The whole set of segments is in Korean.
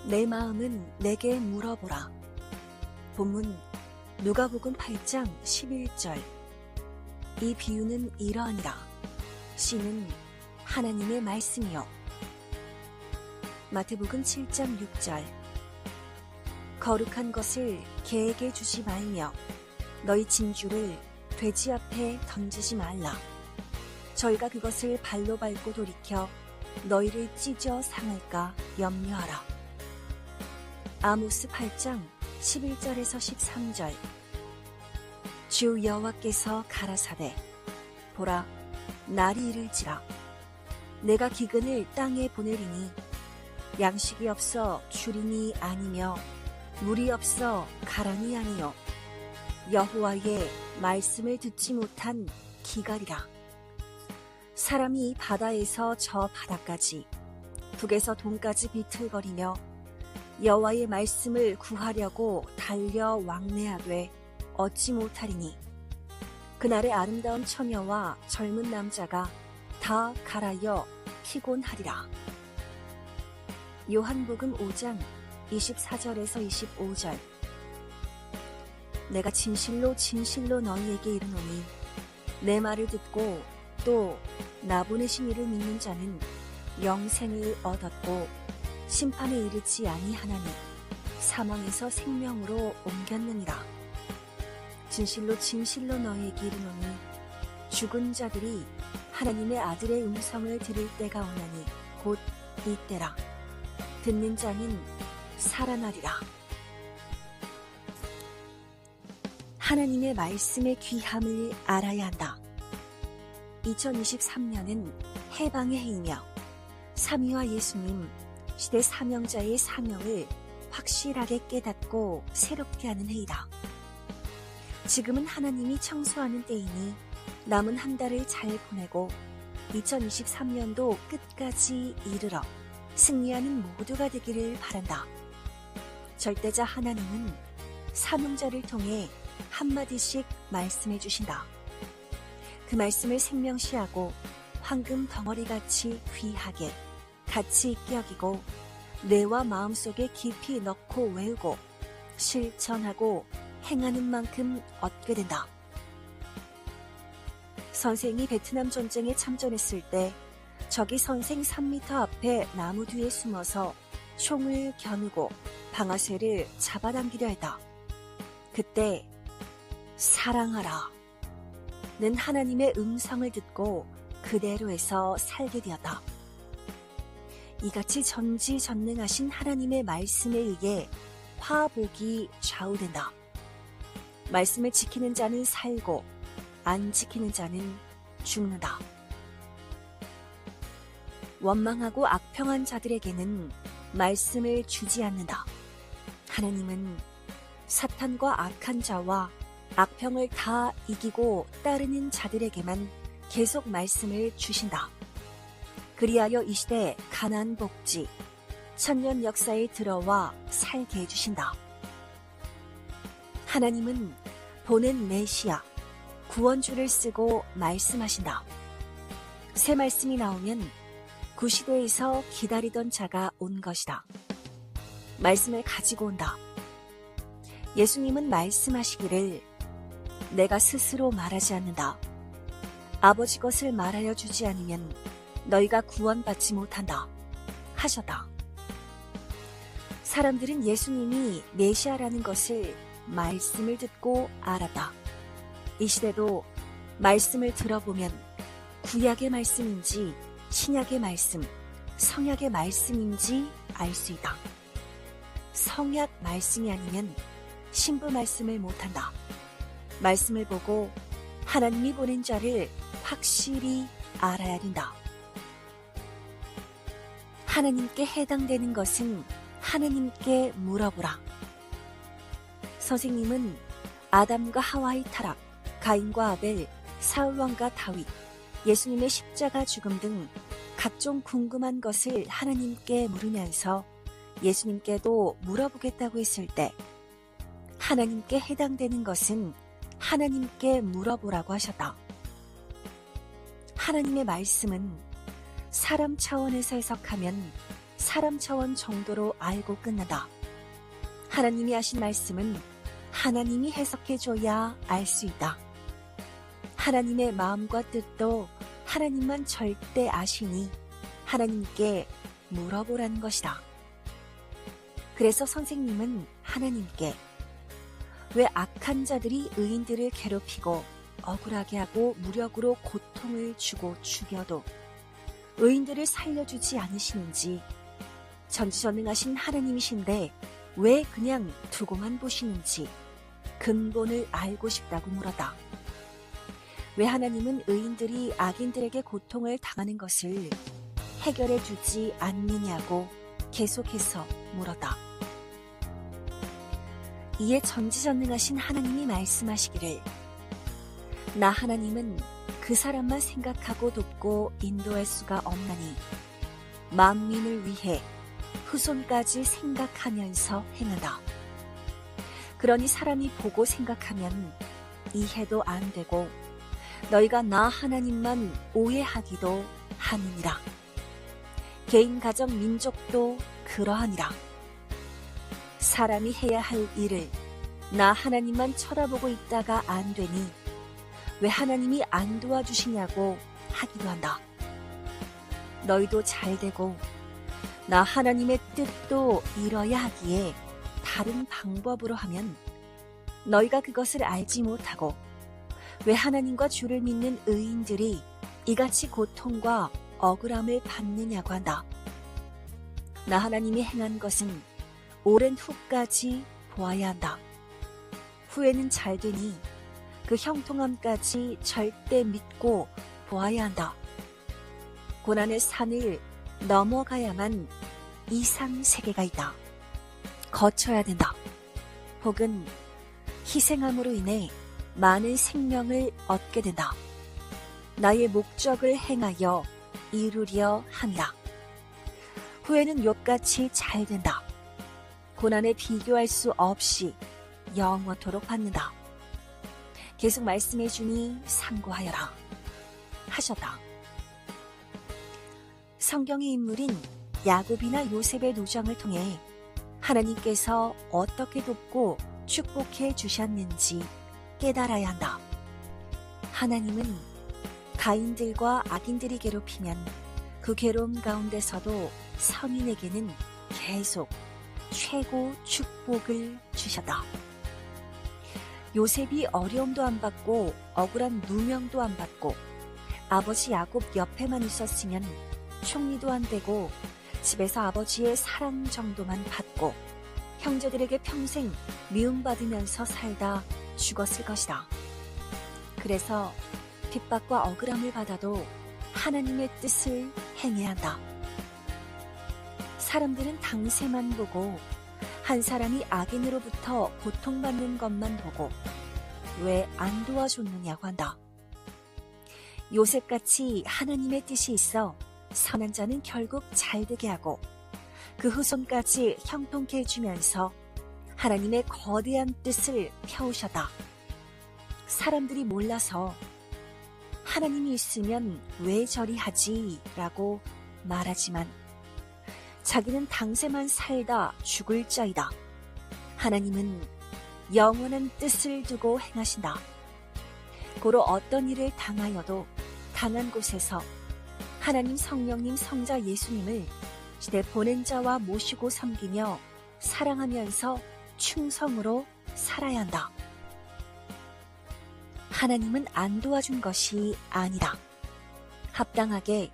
내 마음은 내게 물어보라. 본문 누가복음 8장 11절. 이 비유는 이러하니라. 씨는 하나님의 말씀이요. 마태복음 7장 6절. 거룩한 것을 개에게 주지 말며 너희 진주를 돼지 앞에 던지지 말라. 저희가 그것을 발로 밟고 돌이켜 너희를 찢어 상할까 염려하라. 아모스 8장 11절에서 13절. 주 여호와께서 가라사대 보라 날이 이를지라 내가 기근을 땅에 보내리니 양식이 없어 주린이 아니며 물이 없어 가랑이 아니요 여호와의 말씀을 듣지 못한 기갈이라. 사람이 바다에서 저 바다까지 북에서 동까지 비틀거리며 여호와의 말씀을 구하려고 달려 왕래하되 얻지 못하리니 그날의 아름다운 처녀와 젊은 남자가 다 갈아여 피곤하리라. 요한복음 5장 24절에서 25절. 내가 진실로 진실로 너희에게 이르노니 내 말을 듣고 또 나 보내신 이를 믿는 자는 영생을 얻었고 심판에 이르지 아니하나니 사망에서 생명으로 옮겼느니라. 진실로 진실로 너희에게 이르노니 죽은 자들이 하나님의 아들의 음성을 들을 때가 오나니 곧 이때라. 듣는 자는 살아나리라. 하나님의 말씀의 귀함을 알아야 한다. 2023년은 해방의 해이며 삼위와 예수님 시대 사명자의 사명을 확실하게 깨닫고 새롭게 하는 해이다. 지금은 하나님이 청소하는 때이니 남은 한 달을 잘 보내고 2023년도 끝까지 이르러 승리하는 모두가 되기를 바란다. 절대자 하나님은 사명자를 통해 한마디씩 말씀해 주신다. 그 말씀을 생명시하고 황금 덩어리같이 귀하게 가치 있게 여기고 뇌와 마음속에 깊이 넣고 외우고 실천하고 행하는 만큼 얻게 된다. 선생이 베트남 전쟁에 참전했을 때 적이 선생 3m 앞에 나무 뒤에 숨어서 총을 겨누고 방아쇠를 잡아당기려 했다. 그때 사랑하라 는 하나님의 음성을 듣고 그대로에서 살게 되었다. 이같이 전지전능하신 하나님의 말씀에 의해 화복이 좌우된다. 말씀을 지키는 자는 살고 안 지키는 자는 죽는다. 원망하고 악평한 자들에게는 말씀을 주지 않는다. 하나님은 사탄과 악한 자와 악평을 다 이기고 따르는 자들에게만 계속 말씀을 주신다. 그리하여 이 시대 가나안 복지, 천년 역사에 들어와 살게 해주신다. 하나님은 보낸 메시아, 구원주를 쓰고 말씀하신다. 새 말씀이 나오면 구시대에서 기다리던 자가 온 것이다. 말씀을 가지고 온다. 예수님은 말씀하시기를 내가 스스로 말하지 않는다. 아버지 것을 말하여 주지 않으면 너희가 구원받지 못한다. 하셨다. 사람들은 예수님이 메시아라는 것을 말씀을 듣고 알았다. 이 시대도 말씀을 들어보면 구약의 말씀인지 신약의 말씀, 성약의 말씀인지 알 수 있다. 성약 말씀이 아니면 신부 말씀을 못한다. 말씀을 보고 하나님이 보낸 자를 확실히 알아야 된다. 하나님께 해당되는 것은 하나님께 물어보라. 선생님은 아담과 하와의 타락, 가인과 아벨, 사울왕과 다윗, 예수님의 십자가 죽음 등 각종 궁금한 것을 하나님께 물으면서 예수님께도 물어보겠다고 했을 때 하나님께 해당되는 것은 하나님께 물어보라고 하셨다. 하나님의 말씀은 사람 차원에서 해석하면 사람 차원 정도로 알고 끝난다. 하나님이 하신 말씀은 하나님이 해석해줘야 알 수 있다. 하나님의 마음과 뜻도 하나님만 절대 아시니 하나님께 물어보라는 것이다. 그래서 선생님은 하나님께 왜 악한 자들이 의인들을 괴롭히고 억울하게 하고 무력으로 고통을 주고 죽여도 의인들을 살려주지 않으시는지, 전지전능하신 하나님이신데 왜 그냥 두고만 보시는지 근본을 알고 싶다고 물었다. 왜 하나님은 의인들이 악인들에게 고통을 당하는 것을 해결해 주지 않느냐고 계속해서 물었다. 이에 전지전능하신 하나님이 말씀하시기를, 나 하나님은 그 사람만 생각하고 돕고 인도할 수가 없나니 만민을 위해 후손까지 생각하면서 행한다. 그러니 사람이 보고 생각하면 이해도 안 되고 너희가 나 하나님만 오해하기도 하느니라. 개인 가정 민족도 그러하니라. 사람이 해야 할 일을 나 하나님만 쳐다보고 있다가 안 되니 왜 하나님이 안 도와주시냐고 하기도 한다. 너희도 잘되고 나 하나님의 뜻도 이뤄야 하기에 다른 방법으로 하면 너희가 그것을 알지 못하고 왜 하나님과 주를 믿는 의인들이 이같이 고통과 억울함을 받느냐고 한다. 나 하나님이 행한 것은 오랜 후까지 보아야 한다. 후에는 잘되니 그 형통함까지 절대 믿고 보아야 한다. 고난의 산을 넘어가야만 이상 세계가 있다. 거쳐야 된다. 혹은 희생함으로 인해 많은 생명을 얻게 된다. 나의 목적을 행하여 이루려 함이라. 후에는 욥같이 잘 된다. 고난에 비교할 수 없이 영원토록 받는다. 계속 말씀해 주니 상고하여라 하셨다. 성경의 인물인 야곱이나 요셉의 노정을 통해 하나님께서 어떻게 돕고 축복해 주셨는지 깨달아야 한다. 하나님은 가인들과 악인들이 괴롭히면 그 괴로움 가운데서도 선인에게는 계속 최고 축복을 주셨다. 요셉이 어려움도 안 받고 억울한 누명도 안 받고 아버지 야곱 옆에만 있었으면 총리도 안 되고 집에서 아버지의 사랑 정도만 받고 형제들에게 평생 미움받으면서 살다 죽었을 것이다. 그래서 핍박과 억울함을 받아도 하나님의 뜻을 행해야 한다. 사람들은 당세만 보고 한 사람이 악인으로부터 고통받는 것만 보고 왜 안 도와줬느냐고 한다. 요셉같이 하나님의 뜻이 있어 선한 자는 결국 잘되게 하고 그 후손까지 형통케 해주면서 하나님의 거대한 뜻을 펴오셨다. 사람들이 몰라서 하나님이 있으면 왜 저리 하지? 라고 말하지만 자기는 당세만 살다 죽을 자이다. 하나님은 영원한 뜻을 두고 행하신다. 고로 어떤 일을 당하여도 당한 곳에서 하나님 성령님 성자 예수님을 시대 보낸 자와 모시고 섬기며 사랑하면서 충성으로 살아야 한다. 하나님은 안 도와준 것이 아니라 합당하게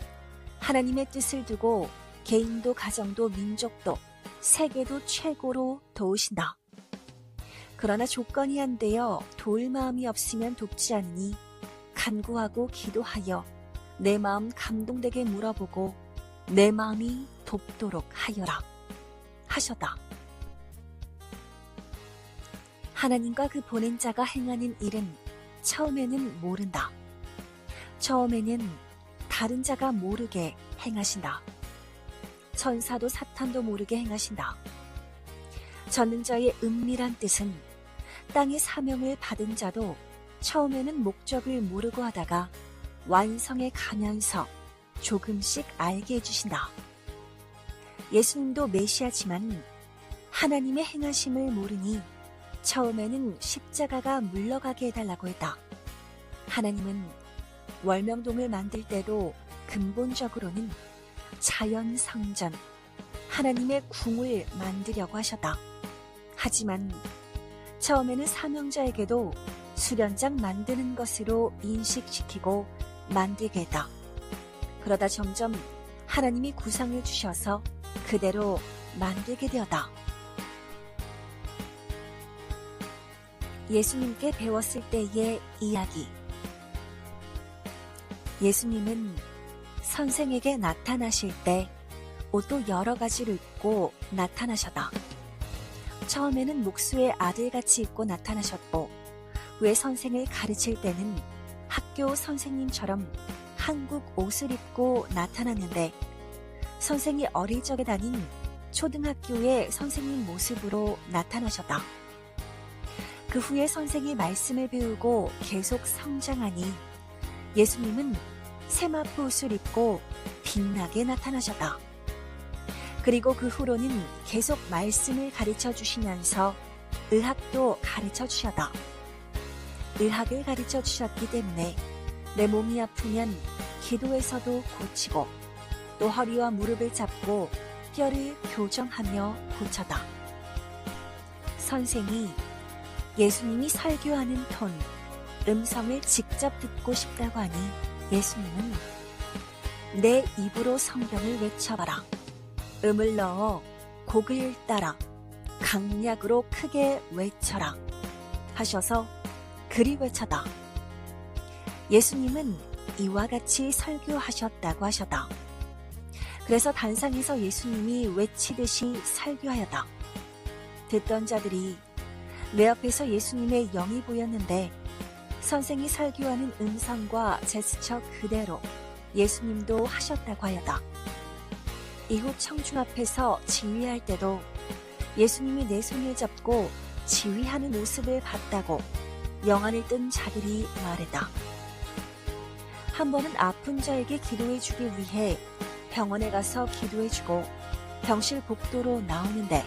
하나님의 뜻을 두고 개인도 가정도 민족도 세계도 최고로 도우신다. 그러나 조건이 안 되어 도울 마음이 없으면 돕지 않으니 간구하고 기도하여 내 마음 감동되게 물어보고 내 마음이 돕도록 하여라 하셨다. 하나님과 그 보낸 자가 행하는 일은 처음에는 모른다. 처음에는 다른 자가 모르게 행하신다. 천사도 사탄도 모르게 행하신다. 전능자의 은밀한 뜻은 땅의 사명을 받은 자도 처음에는 목적을 모르고 하다가 완성해 가면서 조금씩 알게 해주신다. 예수님도 메시아지만 하나님의 행하심을 모르니 처음에는 십자가가 물러가게 해달라고 했다. 하나님은 월명동을 만들 때도 근본적으로는 자연성전, 하나님의 궁을 만들려고 하셨다. 하지만 처음에는 사명자에게도 수련장 만드는 것으로 인식시키고 만들게 했다. 그러다 점점 하나님이 구상을 주셔서 그대로 만들게 되었다. 예수님께 배웠을 때의 이야기. 예수님은 선생에게 나타나실 때 옷도 여러 가지를 입고 나타나셨다. 처음에는 목수의 아들같이 입고 나타나셨고, 후에 선생을 가르칠 때는 학교 선생님처럼 한국 옷을 입고 나타났는데, 선생이 어릴 적에 다닌 초등학교의 선생님 모습으로 나타나셨다. 그 후에 선생이 말씀을 배우고 계속 성장하니 예수님은 세마포 옷을 입고 빛나게 나타나셨다. 그리고 그 후로는 계속 말씀을 가르쳐 주시면서 의학도 가르쳐 주셨다. 의학을 가르쳐 주셨기 때문에 내 몸이 아프면 기도에서도 고치고, 또 허리와 무릎을 잡고 뼈를 교정하며 고쳤다. 선생이 예수님이 설교하는 톤, 음성을 직접 듣고 싶다고 하니 예수님은 내 입으로 성경을 외쳐봐라. 음을 넣어 곡을 따라 강약으로 크게 외쳐라 하셔서 그리 외쳤다. 예수님은 이와 같이 설교하셨다고 하셨다. 그래서 단상에서 예수님이 외치듯이 설교하였다. 듣던 자들이 내 앞에서 예수님의 영이 보였는데 선생이 설교하는 음성과 제스처 그대로 예수님도 하셨다고 하였다. 이후 청중 앞에서 지휘할 때도 예수님이 내 손을 잡고 지휘하는 모습을 봤다고 영안을 뜬 자들이 말했다. 한 번은 아픈 자에게 기도해주기 위해 병원에 가서 기도해주고 병실 복도로 나오는데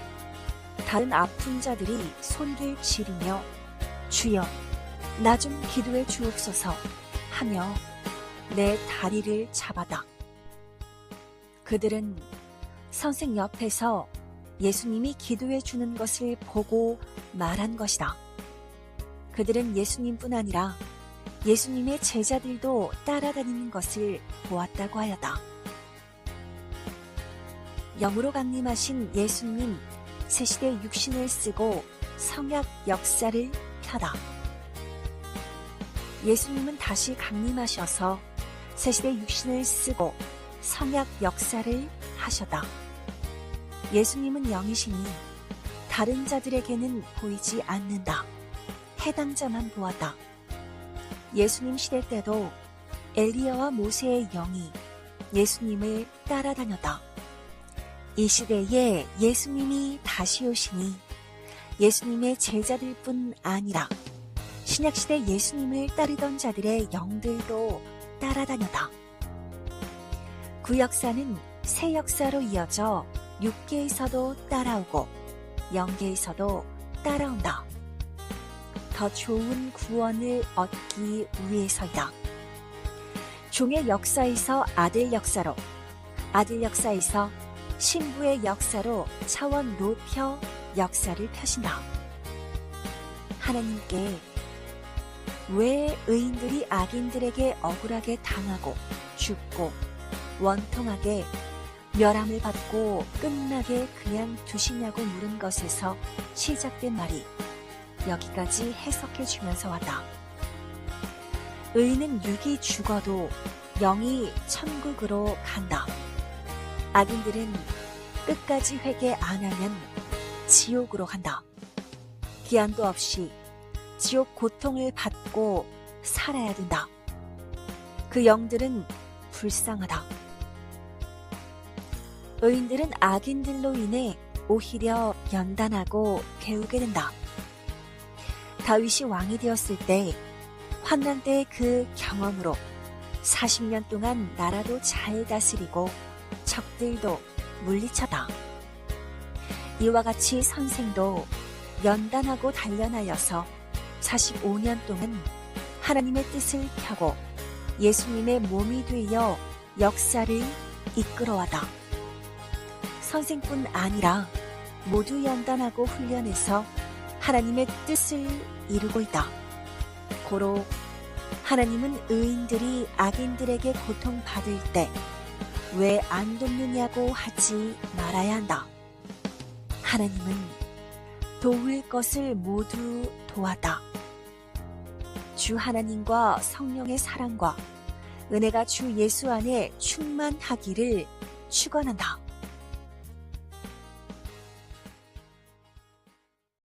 다른 아픈 자들이 소리를 지르며 주여 나 좀 기도해 주옵소서 하며 내 다리를 잡아다. 그들은 선생 옆에서 예수님이 기도해 주는 것을 보고 말한 것이다. 그들은 예수님뿐 아니라 예수님의 제자들도 따라다니는 것을 보았다고 하였다. 영으로 강림하신 예수님 새시대 육신을 쓰고 성약 역사를 펴다. 예수님은 다시 강림하셔서 새시대 육신을 쓰고 성약 역사를 하셨다. 예수님은 영이시니 다른 자들에게는 보이지 않는다. 해당자만 보았다. 예수님 시대 때도 엘리야와 모세의 영이 예수님을 따라다녔다. 이 시대에 예수님이 다시 오시니 예수님의 제자들뿐 아니라 신약시대 예수님을 따르던 자들의 영들도 따라다녔다. 구역사는 새 역사로 이어져 육계에서도 따라오고 영계에서도 따라온다. 더 좋은 구원을 얻기 위해서이다. 종의 역사에서 아들 역사로, 아들 역사에서 신부의 역사로 차원 높여 역사를 펴신다. 하나님께 왜 의인들이 악인들에게 억울하게 당하고 죽고 원통하게 멸함을 받고 끝나게 그냥 두시냐고 물은 것에서 시작된 말이 여기까지 해석해 주면서 왔다. 의인은 육이 죽어도 영이 천국으로 간다. 악인들은 끝까지 회개 안 하면 지옥으로 간다. 기한도 없이 지옥 고통을 받고 살아야 된다. 그 영들은 불쌍하다. 의인들은 악인들로 인해 오히려 연단하고 배우게 된다. 다윗이 왕이 되었을 때 환난 때의 그 경험으로 40년 동안 나라도 잘 다스리고 적들도 물리쳤다. 이와 같이 선생도 연단하고 단련하여서 45년 동안 하나님의 뜻을 펴고 예수님의 몸이 되어 역사를 이끌어왔다. 선생뿐 아니라 모두 연단하고 훈련해서 하나님의 뜻을 이루고 있다. 고로 하나님은 의인들이 악인들에게 고통받을 때 왜 안 돕느냐고 하지 말아야 한다. 하나님은 도울 것을 모두 도왔다. 주 하나님과 성령의 사랑과 은혜가 주 예수 안에 충만하기를 축원한다.